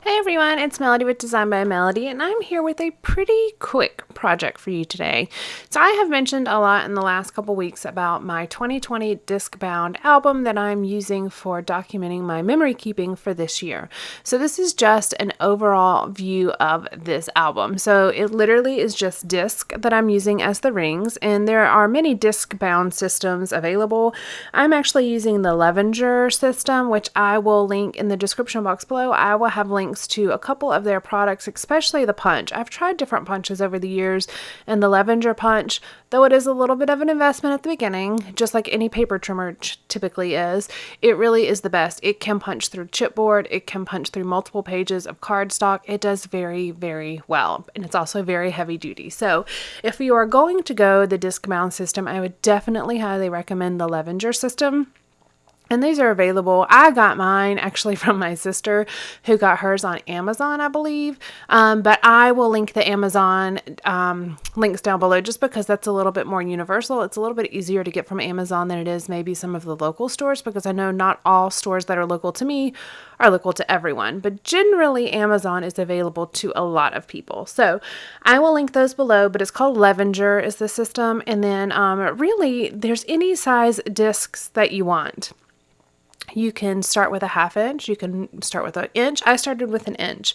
Hey everyone, it's Melody with Design by Melody, and I'm here with a pretty quick project for you today. So I have mentioned a lot in the last couple weeks about my 2020 disc-bound album that I'm using for documenting my memory keeping for this year. So this is just an overall view of this album. So it literally is just disc that I'm using as the rings, and there are many disc-bound systems available. I'm actually using the Levenger system, which I will link in the description box below. I will have links to a couple of their products, especially the punch. I've tried different punches over the years, and the Levenger punch, though it is a little bit of an investment at the beginning, just like any paper trimmer typically is, it really is the best. It can punch through chipboard, it can punch through multiple pages of cardstock. It does very, very well, and it's also very heavy duty. So if you are going to go the disc mount system, I would definitely highly recommend the Levenger system. And these are available. I got mine actually from my sister who got hers on Amazon, I believe. But I will link the Amazon links down below just because that's a little bit more universal. It's a little bit easier to get from Amazon than it is maybe some of the local stores, because I know not all stores that are local to me are local to everyone. But generally, Amazon is available to a lot of people. So I will link those below, but it's called Levenger is the system. And then really, there's any size discs that you want. You can start with a 1/2 inch. You can start with an inch. I started with an inch.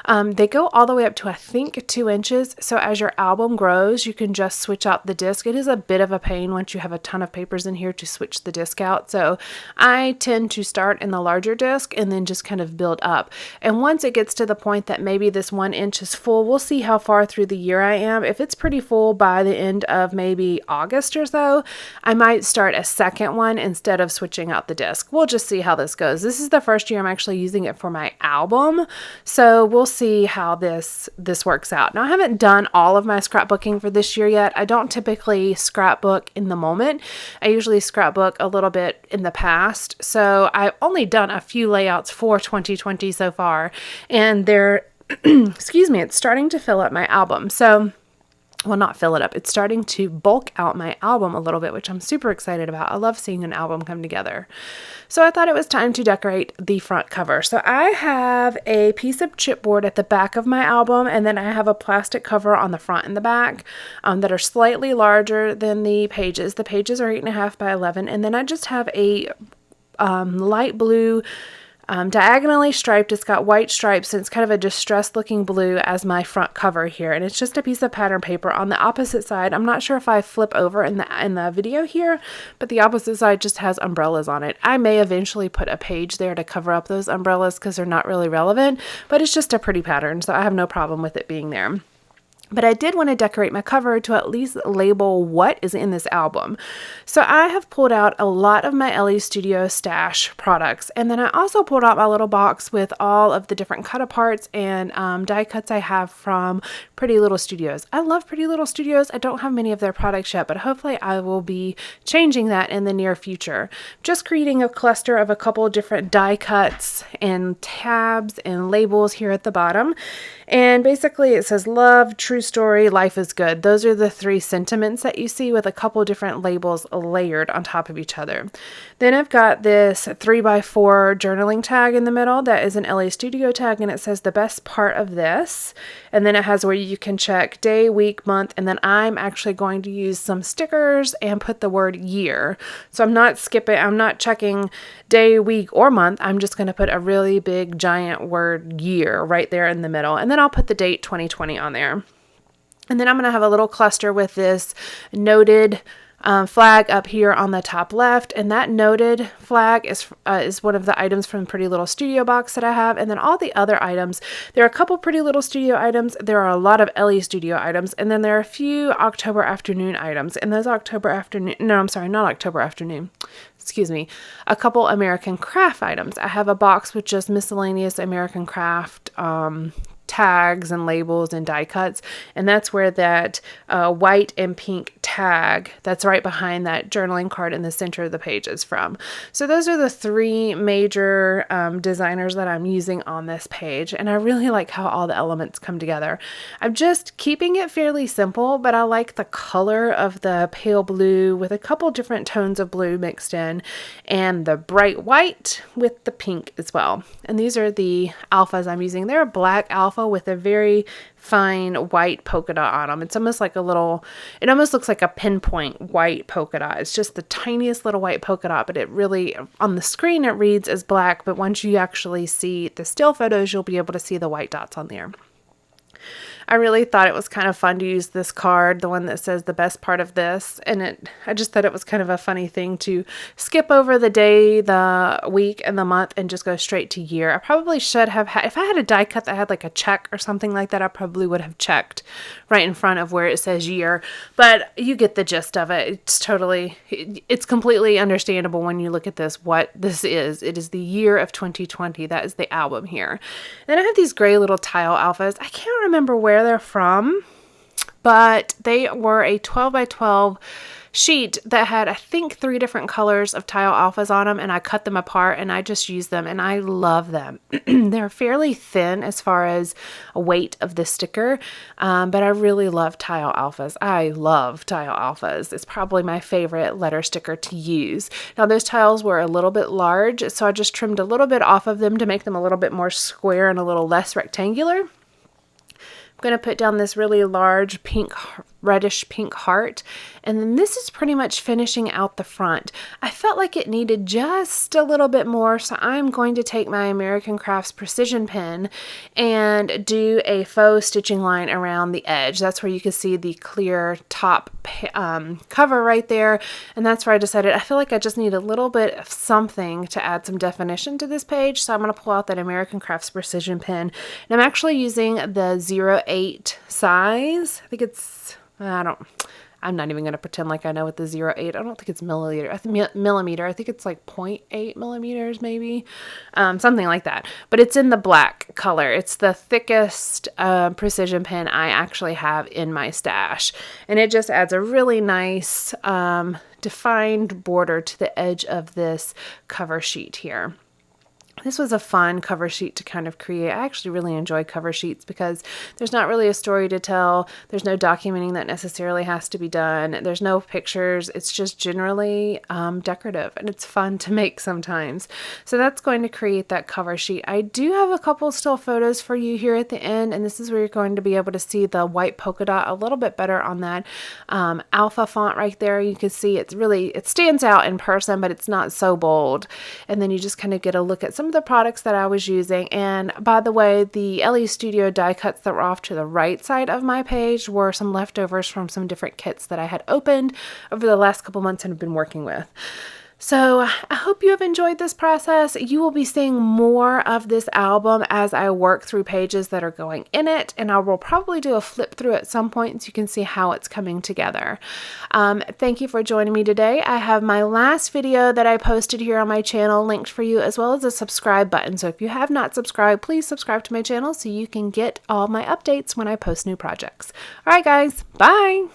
They go all the way up to, I think, 2 inches. So as your album grows, you can just switch out the disc. It is a bit of a pain once you have a ton of papers in here to switch the disc out. So I tend to start in the larger disc and then just kind of build up. And once it gets to the point that maybe this 1 inch is full, we'll see how far through the year I am. If it's pretty full by the end of maybe August or so, I might start a second one instead of switching out the disc. We'll just see how this goes. This is the first year I'm actually using it for my album, so we'll see how this works out. Now, I haven't done all of my scrapbooking for this year yet. I don't typically scrapbook in the moment. I usually scrapbook a little bit in the past, so I've only done a few layouts for 2020 so far, and they're excuse me, it's starting to fill up my album. So well, not fill it up. It's starting to bulk out my album a little bit, which I'm super excited about. I love seeing an album come together. So I thought it was time to decorate the front cover. So I have a piece of chipboard at the back of my album, and then I have a plastic cover on the front and the back that are slightly larger than the pages. The pages are 8.5 by 11, and then I just have a light blue diagonally striped. It's got white stripes, and it's kind of a distressed looking blue as my front cover here, and it's just a piece of pattern paper. On the opposite side, I'm not sure if I flip over in the video here, but the opposite side just has umbrellas on it. I may eventually put a page there to cover up those umbrellas because they're not really relevant, but it's just a pretty pattern, so I have no problem with it being there. But I did want to decorate my cover to at least label what is in this album. So I have pulled out a lot of my Elle Studio stash products. And then I also pulled out my little box with all of the different cut aparts and die cuts I have from Pretty Little Studios. I love Pretty Little Studios. I don't have many of their products yet, but hopefully I will be changing that in the near future. Just creating a cluster of a couple of different die cuts and tabs and labels here at the bottom. And basically it says love, true story, life is good. Those are the 3 sentiments that you see with a couple different labels layered on top of each other. Then I've got this 3x4 journaling tag in the middle that is an Elle Studio tag, and it says the best part of this. And then it has where you can check day, week, month, and then I'm actually going to use some stickers and put the word year. So I'm not checking day, week, or month. I'm just going to put a really big giant word year right there in the middle. And then I'll put the date 2020 on there. And then I'm going to have a little cluster with this noted flag up here on the top left, and that noted flag is one of the items from Pretty Little Studio box that I have. And then all the other items, there are a couple Pretty Little Studio items, there are a lot of Elle Studio items, and then there are a few October Afternoon items. And those not October Afternoon, excuse me, a couple American Craft items. I have a box with just miscellaneous American Craft tags and labels and die cuts, and that's where that white and pink tag that's right behind that journaling card in the center of the page is from. So those are the three major designers that I'm using on this page, and I really like how all the elements come together. I'm just keeping it fairly simple, but I like the color of the pale blue with a couple different tones of blue mixed in, and the bright white with the pink as well. And these are the alphas I'm using. They're a black alpha with a very fine white polka dot on them. It's almost like it almost looks like a pinpoint white polka dot. It's just the tiniest little white polka dot, but it really, on the screen it reads as black, but once you actually see the still photos, you'll be able to see the white dots on there. I really thought it was kind of fun to use this card, the one that says the best part of this, and I just thought it was kind of a funny thing to skip over the day, the week, and the month and just go straight to year. I probably should have had, if I had a die cut that had like a check or something like that, I probably would have checked right in front of where it says year, but you get the gist of it. It's completely understandable when you look at this, what this is. It is the year of 2020. That is the album here. Then I have these gray little tile alphas. I can't remember where they're from, but they were a 12 by 12 sheet that had, I think, 3 different colors of tile alphas on them, and I cut them apart and I just used them, and I love them. They're fairly thin as far as weight of the sticker, but I really love tile alphas. I love tile alphas. It's probably my favorite letter sticker to use. Now those tiles were a little bit large, so I just trimmed a little bit off of them to make them a little bit more square and a little less rectangular. I'm going to put down this really large reddish pink heart, and then this is pretty much finishing out the front. I felt like it needed just a little bit more, so I'm going to take my American Crafts precision pen and do a faux stitching line around the edge. That's where you can see the clear top cover right there, and that's where I decided I feel like I just need a little bit of something to add some definition to this page, so I'm going to pull out that American Crafts precision pen, and I'm actually using the 08 size. I think it's, I'm not even going to pretend like I know what the 08, I don't think it's millimeter. I think millimeter. I think it's like 0.8 millimeters maybe, something like that. But it's in the black color. It's the thickest precision pen I actually have in my stash. And it just adds a really nice defined border to the edge of this cover sheet here. This was a fun cover sheet to kind of create. I actually really enjoy cover sheets because there's not really a story to tell. There's no documenting that necessarily has to be done. There's no pictures. It's just generally decorative, and it's fun to make sometimes. So that's going to create that cover sheet. I do have a couple still photos for you here at the end, and this is where you're going to be able to see the white polka dot a little bit better on that alpha font right there. You can see it stands out in person, but it's not so bold. And then you just kind of get a look at some of the products that I was using. And by the way, the Elle Studio die cuts that were off to the right side of my page were some leftovers from some different kits that I had opened over the last couple months and have been working with. So I hope you have enjoyed this process. You will be seeing more of this album as I work through pages that are going in it, and I will probably do a flip through at some point so you can see how it's coming together. Thank you for joining me today. I have my last video that I posted here on my channel linked for you, as well as a subscribe button. So if you have not subscribed, please subscribe to my channel so you can get all my updates when I post new projects. All right, guys, bye.